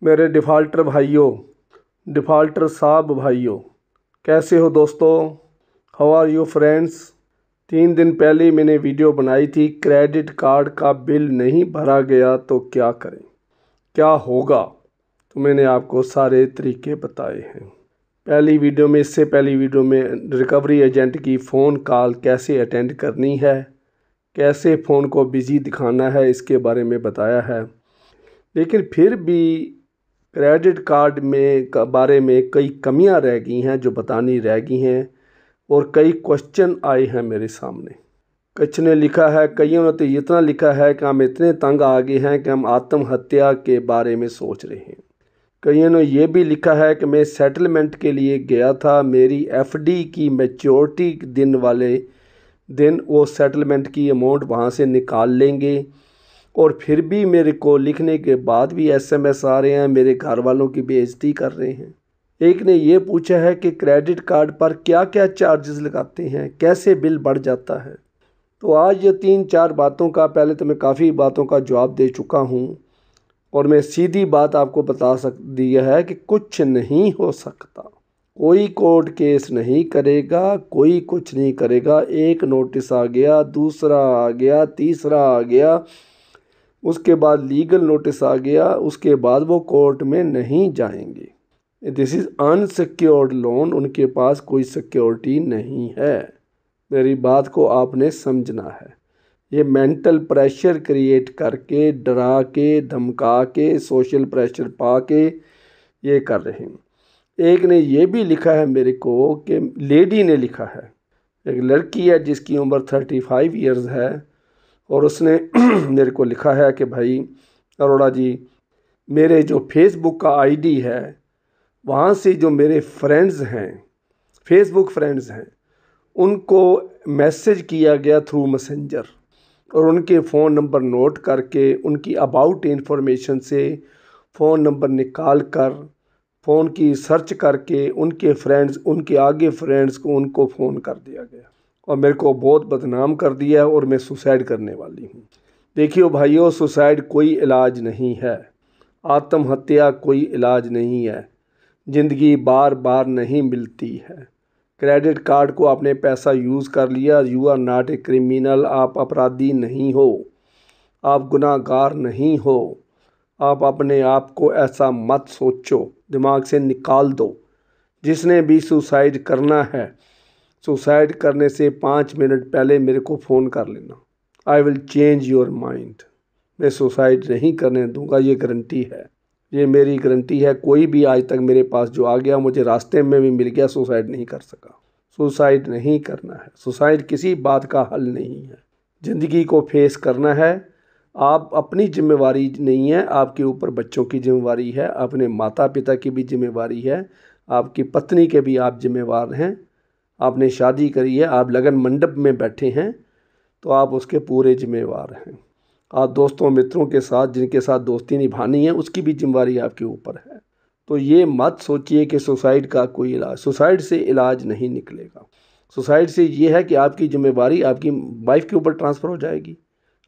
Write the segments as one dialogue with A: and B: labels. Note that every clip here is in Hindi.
A: मेरे डिफ़ॉल्टर भाइयों, डिफ़ॉल्टर साहब भाइयों, कैसे हो दोस्तों? How are you friends? 3 दिन पहले मैंने वीडियो बनाई थी, क्रेडिट कार्ड का बिल नहीं भरा गया तो क्या करें, क्या होगा। तो मैंने आपको सारे तरीके बताए हैं। इससे पहली वीडियो में रिकवरी एजेंट की फ़ोन कॉल कैसे अटेंड करनी है, कैसे फ़ोन को बिज़ी दिखाना है, इसके बारे में बताया है। लेकिन फिर भी क्रेडिट कार्ड में बारे में कई कमियां रह गई हैं जो बतानी रह गई हैं, और कई क्वेश्चन आए हैं मेरे सामने। कुछ ने लिखा है, कईयों ने तो इतना लिखा है कि हम इतने तंग आ गए हैं कि हम आत्महत्या के बारे में सोच रहे हैं। कईयों ने यह भी लिखा है कि मैं सेटलमेंट के लिए गया था, मेरी एफडी की मैच्योरिटी दिन वाले दिन वो सेटलमेंट की अमाउंट वहाँ से निकाल लेंगे, और फिर भी मेरे को लिखने के बाद भी एसएमएस आ रहे हैं, मेरे घर वालों की बेइज्जती कर रहे हैं। एक ने ये पूछा है कि क्रेडिट कार्ड पर क्या क्या चार्जेस लगाते हैं, कैसे बिल बढ़ जाता है। तो आज ये 3-4 बातों का, पहले तो मैं काफ़ी बातों का जवाब दे चुका हूँ, और मैं सीधी बात आपको बता दिया है कि कुछ नहीं हो सकता। कोई कोर्ट केस नहीं करेगा, कोई कुछ नहीं करेगा। एक नोटिस आ गया, दूसरा आ गया, तीसरा आ गया, उसके बाद लीगल नोटिस आ गया, उसके बाद वो कोर्ट में नहीं जाएंगे। दिस इज़ अनसिक्योर्ड लोन, उनके पास कोई सिक्योरिटी नहीं है। मेरी बात को आपने समझना है। ये मेंटल प्रेशर क्रिएट करके, डरा के, धमका के, सोशल प्रेशर पा के ये कर रहे हैं। एक ने ये भी लिखा है मेरे को, कि लेडी ने लिखा है, एक लड़की है जिसकी उम्र 35 ईयर्स है, और उसने मेरे को लिखा है कि भाई अरोड़ा जी, मेरे जो फेसबुक का आईडी है वहाँ से जो मेरे फ्रेंड्स हैं, फेसबुक फ्रेंड्स हैं, उनको मैसेज किया गया थ्रू मैसेंजर, और उनके फ़ोन नंबर नोट करके, उनकी अबाउट इंफॉर्मेशन से फ़ोन नंबर निकाल कर, फ़ोन की सर्च करके उनके फ्रेंड्स, उनके आगे फ्रेंड्स को उनको फ़ोन कर दिया गया, और मेरे को बहुत बदनाम कर दिया, और मैं सुसाइड करने वाली हूँ। देखिए भाइयों, सुसाइड कोई इलाज नहीं है, आत्महत्या कोई इलाज नहीं है, ज़िंदगी बार बार नहीं मिलती है। क्रेडिट कार्ड को आपने पैसा यूज़ कर लिया, you are not a criminal, आप अपराधी नहीं हो, आप गुनाहगार नहीं हो। आप अपने आप को ऐसा मत सोचो, दिमाग से निकाल दो। जिसने भी सुसाइड करना है, सुसाइड करने से 5 मिनट पहले मेरे को फ़ोन कर लेना। I will change your mind. मैं सुसाइड नहीं करने दूंगा, ये गारंटी है, ये मेरी गारंटी है। कोई भी आज तक मेरे पास जो आ गया, मुझे रास्ते में भी मिल गया, सुसाइड नहीं कर सका। सुसाइड नहीं करना है, सुसाइड किसी बात का हल नहीं है। ज़िंदगी को फेस करना है। आप अपनी जिम्मेवारी नहीं है, आपके ऊपर बच्चों की जिम्मेवारी है, अपने माता पिता की भी जिम्मेवारी है, आपकी पत्नी के भी आप जिम्मेवार हैं। आपने शादी करी है, आप लगन मंडप में बैठे हैं, तो आप उसके पूरे जिम्मेवार हैं। आप दोस्तों मित्रों के साथ, जिनके साथ दोस्ती निभानी है, उसकी भी जिम्मेवारी आपके ऊपर है। तो ये मत सोचिए कि सुसाइड का कोई इलाज, सुसाइड से इलाज नहीं निकलेगा। सुसाइड से ये है कि आपकी जिम्मेवारी आपकी वाइफ के ऊपर ट्रांसफ़र हो जाएगी,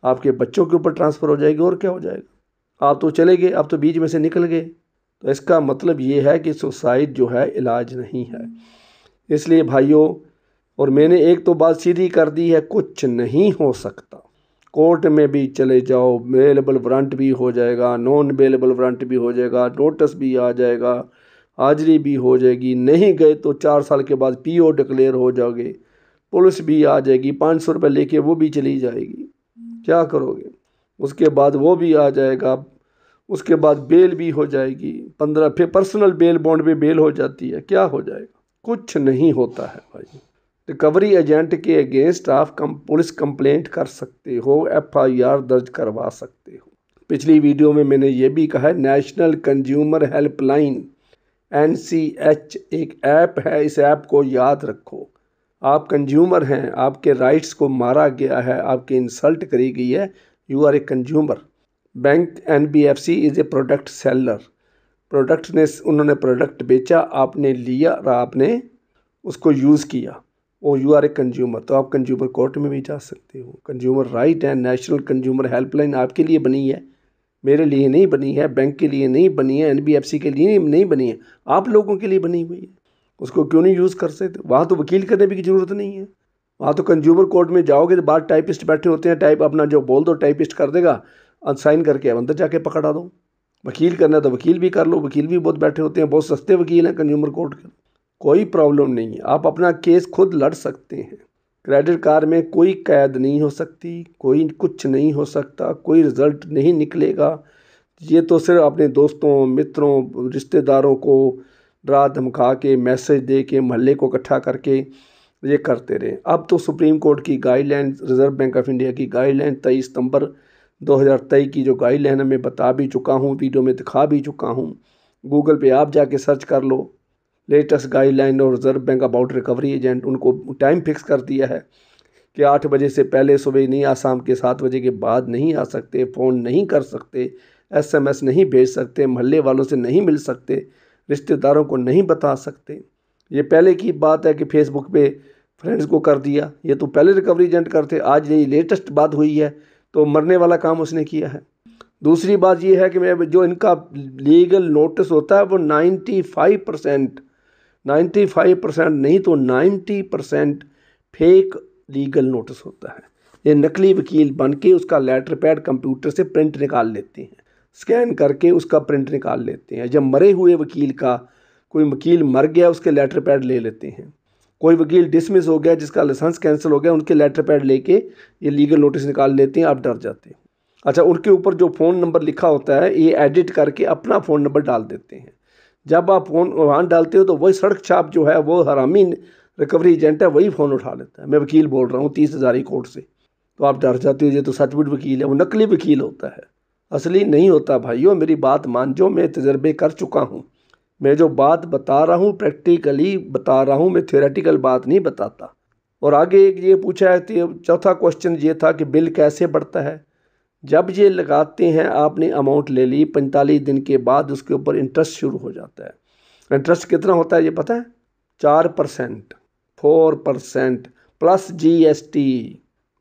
A: आपके बच्चों के ऊपर ट्रांसफ़र हो जाएगी, और क्या हो जाएगा। आप तो चले गए, आप तो बीच में से निकल गए। तो इसका मतलब ये है कि सुसाइड जो है इलाज नहीं है। इसलिए भाइयों, और मैंने एक तो बात सीधी कर दी है, कुछ नहीं हो सकता। कोर्ट में भी चले जाओ, बेलेबल वारंट भी हो जाएगा, नॉन बेलेबल वारंट भी हो जाएगा, नोटिस भी आ जाएगा, हाजिरी भी हो जाएगी। नहीं गए तो 4 साल के बाद पीओ डिक्लेयर हो जाओगे, पुलिस भी आ जाएगी, 500 रुपये लेके वो भी चली जाएगी। क्या करोगे? उसके बाद वो भी आ जाएगा, उसके बाद बेल भी हो जाएगी, 15 फिर पर्सनल बेल, बॉन्ड पे बेल हो जाती है। क्या हो जाएगा? कुछ नहीं होता है भाई। रिकवरी एजेंट के अगेंस्ट आप पुलिस कंप्लेंट कर सकते हो, एफआईआर दर्ज करवा सकते हो। पिछली वीडियो में मैंने ये भी कहा है, नेशनल कंज्यूमर हेल्पलाइन NCH एक ऐप है, इस ऐप को याद रखो। आप कंज्यूमर हैं, आपके राइट्स को मारा गया है, आपकी इंसल्ट करी गई है, you are a consumer. Bank NBFC is a product seller. Product ने, उन्होंने प्रोडक्ट बेचा, आपने लिया और आपने उसको यूज़ किया, और यू आर ए कंज्यूमर। तो आप कंज्यूमर कोर्ट में भी जा सकते हो। कंज्यूमर राइट है, नेशनल कंज्यूमर हेल्पलाइन आपके लिए बनी है, मेरे लिए नहीं बनी है, बैंक के लिए नहीं बनी है, NBFC के लिए नहीं बनी है, आप लोगों के लिए बनी हुई है। उसको क्यों नहीं यूज़ कर सकते? वहाँ तो वकील करने की ज़रूरत नहीं है। वहाँ तो कंज्यूमर कोर्ट में जाओगे तो बाहर टाइपिस्ट बैठे होते हैं, टाइप अपना जो बोल दो टाइपिस्ट कर देगा, साइन करके अंदर जाके पकड़ा दो। वकील करना है तो वकील भी कर लो, वकील भी बहुत बैठे होते हैं, बहुत सस्ते वकील हैं कंज्यूमर कोर्ट के। कोई प्रॉब्लम नहीं है, आप अपना केस खुद लड़ सकते हैं। क्रेडिट कार्ड में कोई कैद नहीं हो सकती, कोई कुछ नहीं हो सकता, कोई रिज़ल्ट नहीं निकलेगा। ये तो सिर्फ अपने दोस्तों, मित्रों, रिश्तेदारों को डरा धमका के, मैसेज दे के, मोहल्ले को इकट्ठा करके ये करते रहे। अब तो सुप्रीम कोर्ट की guideline, reserve bank of India की गाइडलाइन 23 सितंबर 2023 की जो गाइडलाइन है मैं बता भी चुका हूँ, वीडियो में दिखा भी चुका हूँ। गूगल पे आप जाके सर्च कर लो, लेटेस्ट गाइडलाइन और reserve bank about recovery agent. उनको टाइम फिक्स कर दिया है कि 8 बजे से पहले सुबह नहीं आ, शाम के 7 बजे के बाद नहीं आ सकते, फ़ोन नहीं कर सकते, SMS नहीं भेज सकते, मोहल्ले वालों से नहीं मिल सकते, रिश्तेदारों को नहीं बता सकते। ये पहले की बात है कि फेसबुक पे फ्रेंड्स को कर दिया, ये तो पहले रिकवरी एजेंट करते। आज ये लेटेस्ट बात हुई है तो मरने वाला काम उसने किया है। दूसरी बात ये है कि मैं जो इनका लीगल नोटिस होता है वो 95% नहीं तो 90% फेक लीगल नोटिस होता है। ये नकली वकील बन के उसका लेटर पैड कंप्यूटर से प्रिंट निकाल लेते हैं, स्कैन करके उसका प्रिंट निकाल लेते हैं। जब मरे हुए वकील का, कोई वकील मर गया उसके लेटर पैड ले लेते हैं, कोई वकील डिसमिस हो गया जिसका लाइसेंस कैंसिल हो गया उनके लेटर पैड लेके ये लीगल नोटिस निकाल लेते हैं। आप डर जाते हैं। अच्छा, उनके ऊपर जो फ़ोन नंबर लिखा होता है ये एडिट करके अपना फ़ोन नंबर डाल देते हैं। जब आप फ़ोन वहाँ डालते हो तो वही सड़क छाप जो है वो हरामी रिकवरी एजेंट है, वही फ़ोन उठा लेता है। मैं वकील बोल रहा हूँ 30,000 कोर्ट से, तो आप डर जाते हो ये तो सचमुच वकील है। वो नकली वकील होता है, असली नहीं होता। भाइयों मेरी बात मान जो, मैं तजर्बे कर चुका हूँ। मैं जो बात बता रहा हूँ प्रैक्टिकली बता रहा हूँ, मैं थ्योरेटिकल बात नहीं बताता। और आगे एक ये पूछा है, चौथा क्वेश्चन ये था कि बिल कैसे बढ़ता है। जब ये लगाते हैं, आपने अमाउंट ले ली, 45 दिन के बाद उसके ऊपर इंटरेस्ट शुरू हो जाता है। इंटरेस्ट कितना होता है ये पता है? 4%, 4% प्लस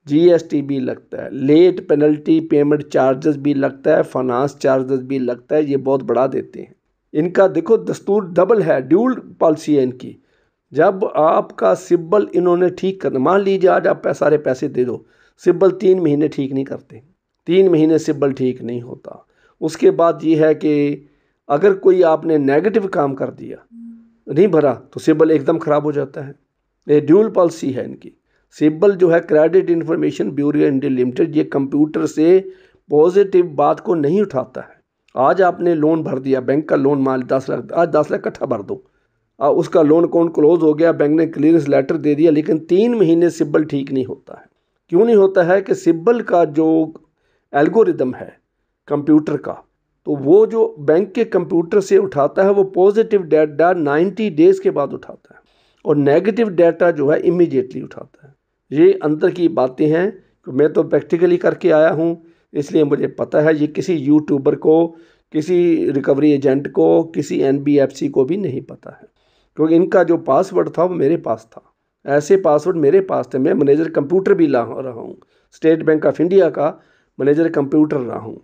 A: GST भी लगता है, लेट पेनल्टी पेमेंट चार्जेस भी लगता है, फाइनेंस चार्जेस भी लगता है। ये बहुत बढ़ा देते हैं। इनका देखो दस्तूर डबल है, ड्यूल पॉलिसी है इनकी। जब आपका सिब्बल इन्होंने ठीक करना, मान लीजिए आज आप सारे पैसे दे दो, सिब्बल 3 महीने ठीक नहीं करते, 3 महीने सिब्बल ठीक नहीं होता। उसके बाद ये है कि अगर कोई आपने नेगेटिव काम कर दिया, नहीं भरा, तो सिब्बल एकदम ख़राब हो जाता है। ये ड्यूल पॉलिसी है इनकी। सिब्बल जो है credit information bureau India limited, ये कंप्यूटर से पॉजिटिव बात को नहीं उठाता है। आज आपने लोन भर दिया, बैंक का लोन मान 10 लाख, आज 10 लाख इकट्ठा भर दो, उसका लोन अकाउंट क्लोज हो गया, बैंक ने क्लियरेंस लेटर दे दिया, लेकिन 3 महीने सिब्बल ठीक नहीं होता है। क्यों नहीं होता है? कि सिब्बल का जो एल्गोरिदम है कंप्यूटर का, तो वो जो बैंक के कंप्यूटर से उठाता है वो पॉजिटिव डाटा 90 डेज़ के बाद उठाता है, और नेगेटिव डाटा जो है इमीडिएटली उठाता है। ये अंदर की बातें हैं, मैं तो प्रैक्टिकली करके आया हूँ, इसलिए मुझे पता है। ये किसी यूट्यूबर को, किसी रिकवरी एजेंट को, किसी NBFC को भी नहीं पता है, क्योंकि इनका जो पासवर्ड था वो मेरे पास था। ऐसे पासवर्ड मेरे पास थे। मैं मैनेजर कंप्यूटर भी रहा हूँ, स्टेट बैंक ऑफ इंडिया का मैनेजर कंप्यूटर रहा हूँ।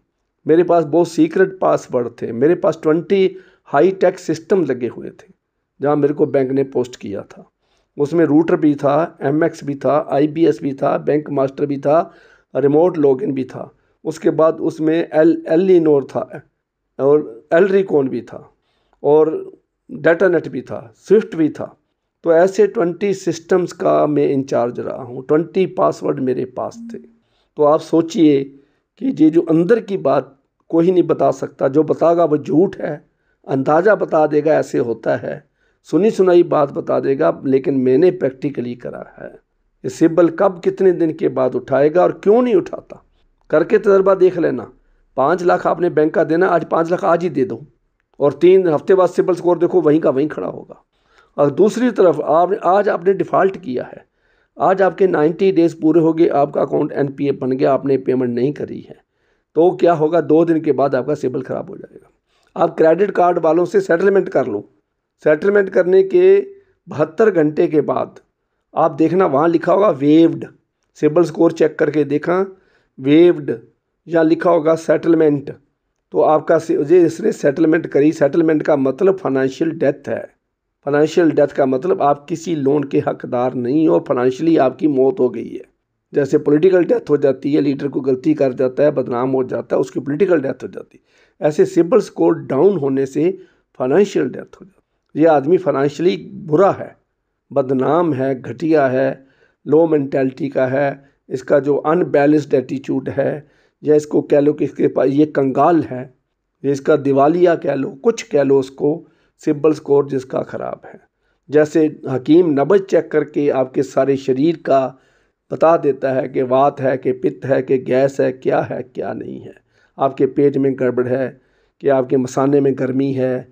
A: मेरे पास बहुत सीक्रेट पासवर्ड थे। मेरे पास 20 हाई टेक सिस्टम लगे हुए थे जहाँ मेरे को बैंक ने पोस्ट किया था। उसमें रूटर भी था, MX भी था, IBS भी था, बैंक मास्टर भी था, रिमोट लॉगिन भी था। उसके बाद उसमें एलिनोर था और एलरिकॉन भी था और डाटानेट भी था, स्विफ्ट भी था। तो ऐसे 20 सिस्टम्स का मैं इंचार्ज रहा हूँ। 20 पासवर्ड मेरे पास थे। तो आप सोचिए कि ये जो अंदर की बात कोई नहीं बता सकता, जो बताएगा वो झूठ है, अंदाज़ा बता देगा ऐसे होता है, सुनी सुनाई बात बता देगा। लेकिन मैंने प्रैक्टिकली करा है। ये सिब्बल कब कितने दिन के बाद उठाएगा और क्यों नहीं उठाता, करके तजर्बा देख लेना। 5 लाख आपने बैंक का देना, आज 5 लाख आज ही दे दो, और 3 हफ्ते बाद सिब्बल स्कोर देखो वहीं का वहीं खड़ा होगा। और दूसरी तरफ आज आपने डिफ़ॉल्ट किया है, आज आपके 90 डेज़ पूरे हो गए, आपका अकाउंट NPA बन गया, आपने पेमेंट नहीं करी है, तो क्या होगा? 2 दिन के बाद आपका सिबिल ख़राब हो जाएगा। आप क्रेडिट कार्ड वालों से सेटलमेंट कर लो। सेटलमेंट करने के 72 घंटे के बाद आप देखना वहाँ लिखा होगा वेव्ड। सिबिल स्कोर चेक करके देखा वेव्ड, या लिखा होगा सेटलमेंट, तो आपका ये इसने सेटलमेंट करी। सेटलमेंट का मतलब फाइनेंशियल डेथ है। फाइनेंशियल डेथ का मतलब आप किसी लोन के हकदार नहीं हो, फाइनेंशियली आपकी मौत हो गई है। जैसे पॉलिटिकल डेथ हो जाती है, लीडर को गलती कर जाता है, बदनाम हो जाता है, उसकी पॉलिटिकल डेथ हो जाती है। ऐसे सिबिल स्कोर डाउन होने से फाइनेंशियल डेथ हो जाती है। ये आदमी फाइनेंशियली बुरा है, बदनाम है, घटिया है, लो मेंटालिटी का है, इसका जो अनबैलेंस्ड एटीट्यूड है, या इसको कह लो कि इसके पास ये कंगाल है, ये इसका दिवालिया कह लो, कुछ कह लो उसको, सिबिल स्कोर जिसका ख़राब है। जैसे हकीम नब्ज़ चेक करके आपके सारे शरीर का बता देता है कि वात है कि पित्त है कि गैस है क्या नहीं है, आपके पेट में गड़बड़ है कि आपके मसाने में गर्मी है,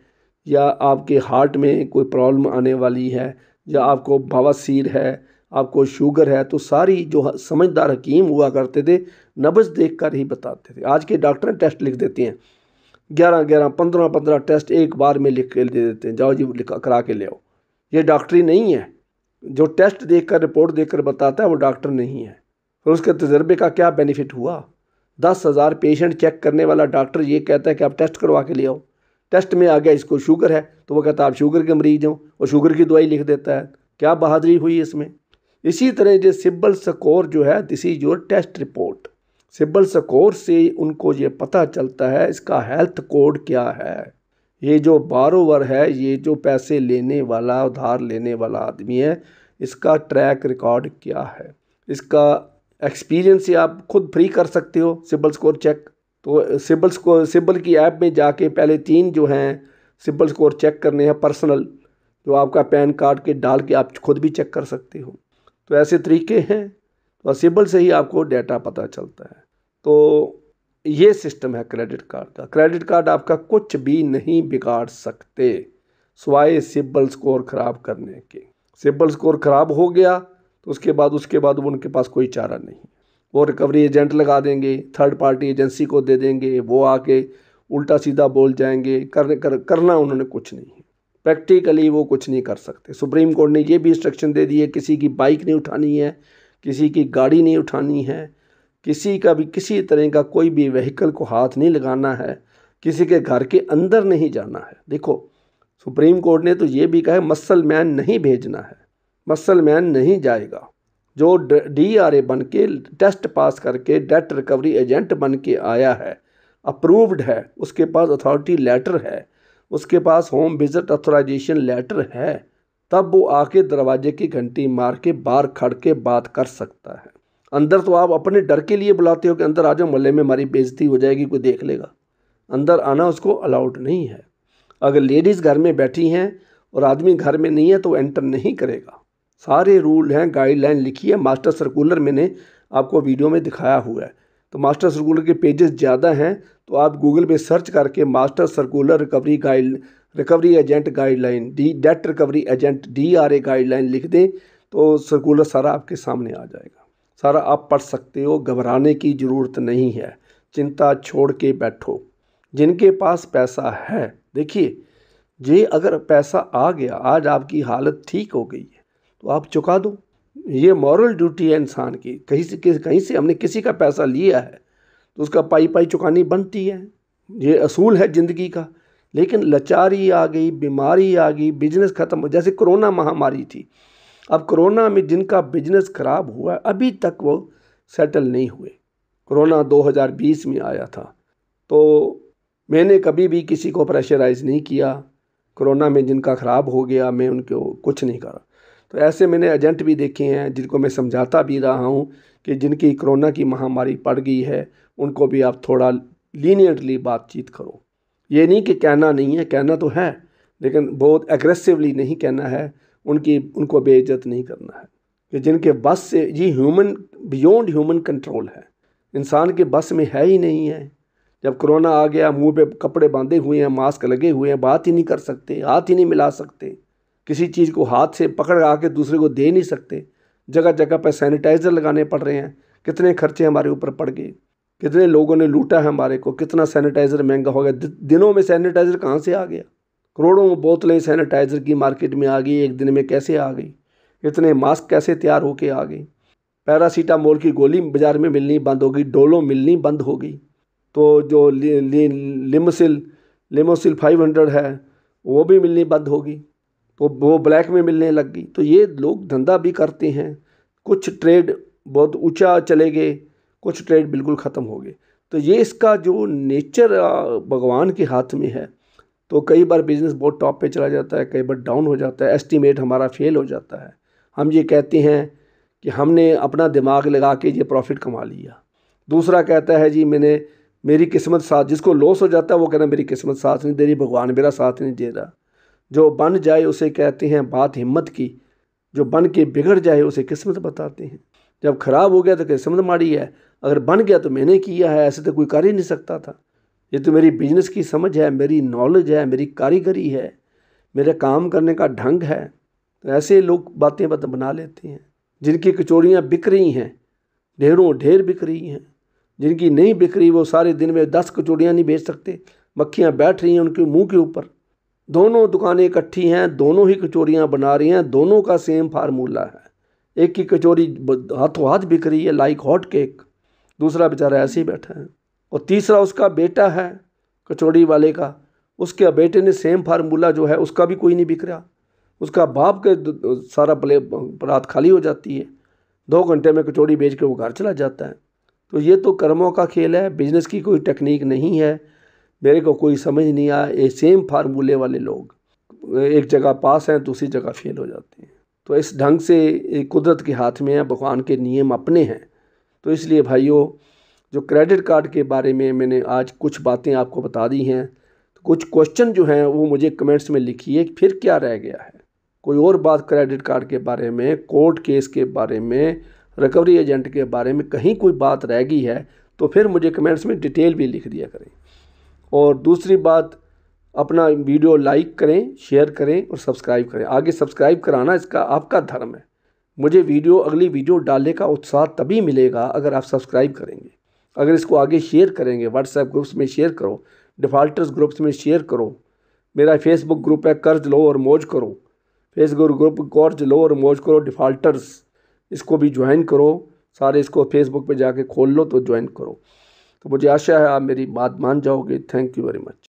A: या आपके हार्ट में कोई प्रॉब्लम आने वाली है, या आपको बवासीर है, आपको शुगर है। तो सारी जो समझदार हकीम हुआ करते थे नब्ज़ देख कर ही बताते थे। आज के डॉक्टर टेस्ट लिख देते हैं, 11 15 टेस्ट एक बार में लिख के दे देते हैं, जाओ जी करा के ले आओ। ये डॉक्टरी नहीं है। जो टेस्ट देखकर रिपोर्ट देखकर बताता है वो डॉक्टर नहीं है। फिर उसके तजर्बे का क्या बेनिफिट हुआ? 10,000 पेशेंट चेक करने वाला डॉक्टर ये कहता है कि आप टेस्ट करवा के ले आओ। टेस्ट में आ गया इसको शुगर है, तो वो कहता है आप शुगर के मरीज हो, और शुगर की दवाई लिख देता है। क्या बहादुरी हुई इसमें? इसी तरह जो सिबिल स्कोर जो है, this is your test report. CIBIL score से उनको ये पता चलता है इसका हेल्थ कोड क्या है। ये जो बारोवर है, ये जो पैसे लेने वाला, उधार लेने वाला आदमी है, इसका ट्रैक रिकॉर्ड क्या है, इसका एक्सपीरियंस, आप खुद फ्री कर सकते हो सिबिल स्कोर चेक। तो सिबिल की ऐप में जाके पहले 3 जो हैं सिबिल स्कोर चेक करने हैं पर्सनल, जो आपका पैन कार्ड के डाल के आप खुद भी चेक कर सकते हो। तो ऐसे तरीके हैं, तो सिबिल से ही आपको डाटा पता चलता है। तो ये सिस्टम है क्रेडिट कार्ड का। क्रेडिट कार्ड आपका कुछ भी नहीं बिगाड़ सकते सिवाय सिबिल स्कोर ख़राब करने के। सिबिल स्कोर ख़राब हो गया तो उसके बाद उनके पास कोई चारा नहीं। वो रिकवरी एजेंट लगा देंगे, थर्ड पार्टी एजेंसी को दे देंगे, वो आके उल्टा सीधा बोल जाएंगे। करना उन्होंने कुछ नहीं है, प्रैक्टिकली वो कुछ नहीं कर सकते। सुप्रीम कोर्ट ने ये भी इंस्ट्रक्शन दे दी है, किसी की बाइक नहीं उठानी है, किसी की गाड़ी नहीं उठानी है, किसी का भी किसी तरह का कोई भी व्हीकल को हाथ नहीं लगाना है, किसी के घर के अंदर नहीं जाना है। देखो सुप्रीम कोर्ट ने तो ये भी कहा है मसल मैन नहीं भेजना है, मसल मैन नहीं जाएगा। जो DRA बन के टेस्ट पास करके डेट रिकवरी एजेंट बन के आया है, अप्रूव्ड है, उसके पास अथॉरिटी लेटर है, उसके पास होम विजिट ऑथराइजेशन लेटर है, तब वो आके दरवाजे की घंटी मार के बाहर खड़ के बात कर सकता है। अंदर तो आप अपने डर के लिए बुलाते हो कि अंदर आ जाओ, मोहल्ले में हमारी बेइज्जती हो जाएगी, कोई देख लेगा। अंदर आना उसको अलाउड नहीं है। अगर लेडीज़ घर में बैठी हैं और आदमी घर में नहीं है तो एंटर नहीं करेगा। सारे रूल हैं, गाइडलाइन लिखी है, मास्टर सर्कुलर मैंने आपको वीडियो में दिखाया हुआ है। तो मास्टर सर्कुलर के पेजेस ज़्यादा हैं, तो आप गूगल पे सर्च करके master circular recovery agent guideline, date recovery agent DRA guideline लिख दें तो सर्कुलर सारा आपके सामने आ जाएगा। सारा आप पढ़ सकते हो, घबराने की ज़रूरत नहीं है, चिंता छोड़ के बैठो। जिनके पास पैसा है, देखिए ये अगर पैसा आ गया, आज आपकी हालत ठीक हो गई है तो आप चुका दो। ये मॉरल ड्यूटी है इंसान की। कहीं से हमने किसी का पैसा लिया है तो उसका पाई चुकानी बनती है, ये असूल है ज़िंदगी का। लेकिन लाचारी आ गई, बीमारी आ गई, बिजनेस ख़त्म हो, जैसे कोरोना महामारी थी। अब कोरोना में जिनका बिजनेस ख़राब हुआ अभी तक वो सेटल नहीं हुए। कोरोना 2020 में आया था, तो मैंने कभी भी किसी को प्रेशराइज़ नहीं किया। कोरोना में जिनका ख़राब हो गया मैं उनको कुछ नहीं करा। तो ऐसे मैंने एजेंट भी देखे हैं जिनको मैं समझाता भी रहा हूँ कि जिनकी कोरोना की महामारी पड़ गई है उनको भी आप थोड़ा लीनियंटली बातचीत करो। ये नहीं कि कहना नहीं है, कहना तो है, लेकिन बहुत एग्रेसिवली नहीं कहना है, उनको बेइज्जत नहीं करना है। कि जिनके बस से, ये बियॉन्ड ह्यूमन कंट्रोल है, इंसान के बस में है ही नहीं है। जब कोरोना आ गया, मुंह पे कपड़े बांधे हुए हैं, मास्क लगे हुए हैं, बात ही नहीं कर सकते, हाथ ही नहीं मिला सकते, किसी चीज़ को हाथ से पकड़ आके दूसरे को दे नहीं सकते, जगह जगह पर सैनिटाइज़र लगाने पड़ रहे हैं। कितने खर्चे हमारे ऊपर पड़ गए, कितने लोगों ने लूटा है हमारे को, कितना सैनिटाइज़र महंगा हो गया। दिनों में सैनिटाइज़र कहाँ से आ गया? करोड़ों बोतलें सैनिटाइज़र की मार्केट में आ गई, एक दिन में कैसे आ गई? इतने मास्क कैसे तैयार होके आ गई? पैरासीटामोल की गोली बाज़ार में मिलनी बंद हो गई, डोलो मिलनी बंद हो गई। तो जो लिमोसिल 500 है वो भी मिलनी बंद होगी, तो वो ब्लैक में मिलने लग गई। तो ये लोग धंधा भी करते हैं, कुछ ट्रेड बहुत ऊंचा चले गए, कुछ ट्रेड बिल्कुल ख़त्म हो गए। तो ये इसका जो नेचर भगवान के हाथ में है। तो कई बार बिज़नेस बहुत टॉप पे चला जाता है, कई बार डाउन हो जाता है, एस्टीमेट हमारा फेल हो जाता है। हम ये कहते हैं कि हमने अपना दिमाग लगा के ये प्रॉफिट कमा लिया। दूसरा कहता है जी मेरी किस्मत साथ, जिसको लॉस हो जाता है वो कहना मेरी किस्मत साथ नहीं दे रही, भगवान मेरा साथ नहीं दे रहा। जो बन जाए उसे कहते हैं बात हिम्मत की, जो बन के बिगड़ जाए उसे किस्मत बताते हैं। जब ख़राब हो गया तो किस्मत माड़ी है, अगर बन गया तो मैंने किया है, ऐसे तो कोई कर ही नहीं सकता था। ये तो मेरी बिजनेस की समझ है, मेरी नॉलेज है, मेरी कारीगरी है, मेरे काम करने का ढंग है। तो ऐसे लोग बातें बना लेते हैं। जिनकी कचौड़ियाँ बिक रही हैं, ढेरों ढेर बिक रही हैं, जिनकी नहीं बिक रही वो सारे दिन में 10 कचौड़ियाँ नहीं बेच सकते, मक्खियाँ बैठ रही हैं उनके मुंह के ऊपर। दोनों दुकानें इकट्ठी हैं, दोनों ही कचौड़ियाँ बना रही हैं, दोनों का सेम फार्मूला है। एक की कचौड़ी हाथों हाथ बिक रही है लाइक हॉट केक, दूसरा बेचारा ऐसे ही बैठा है। और तीसरा उसका बेटा है कचौड़ी वाले का, उसके बेटे ने सेम फार्मूला जो है उसका भी कोई नहीं बिक रहा, उसका बाप के सारा परात खाली हो जाती है, 2 घंटे में कचौड़ी बेच के वो घर चला जाता है। तो ये तो कर्मों का खेल है, बिजनेस की कोई टेक्निक नहीं है। मेरे को कोई समझ नहीं आया, ये सेम फार्मूले वाले लोग एक जगह पास हैं दूसरी जगह फेल हो जाते हैं। तो इस ढंग से कुदरत के हाथ में है, भगवान के नियम अपने हैं। तो इसलिए भाइयों, जो क्रेडिट कार्ड के बारे में मैंने आज कुछ बातें आपको बता दी हैं, तो कुछ क्वेश्चन जो हैं वो मुझे कमेंट्स में लिखिए, फिर क्या रह गया है, कोई और बात क्रेडिट कार्ड के बारे में, कोर्ट केस के बारे में, रिकवरी एजेंट के बारे में कहीं कोई बात रह गई है तो फिर मुझे कमेंट्स में डिटेल भी लिख दिया करें। और दूसरी बात, अपना वीडियो लाइक करें, शेयर करें और सब्सक्राइब करें। आगे सब्सक्राइब कराना इसका आपका धर्म है। मुझे अगली वीडियो डालने का उत्साह तभी मिलेगा अगर आप सब्सक्राइब करेंगे, अगर इसको आगे शेयर करेंगे, व्हाट्सएप ग्रुप्स में शेयर करो, डिफ़ॉल्टर्स ग्रुप्स में शेयर करो। मेरा फेसबुक ग्रुप है कर्ज लो और मौज करो, फेसबुक ग्रुप कर्ज लो और मौज करो डिफ़ॉल्टर्स, इसको भी ज्वाइन करो। सारे इसको फेसबुक पे जाके खोल लो तो ज्वाइन करो। तो मुझे आशा है आप मेरी बात मान जाओगे। Thank you very much.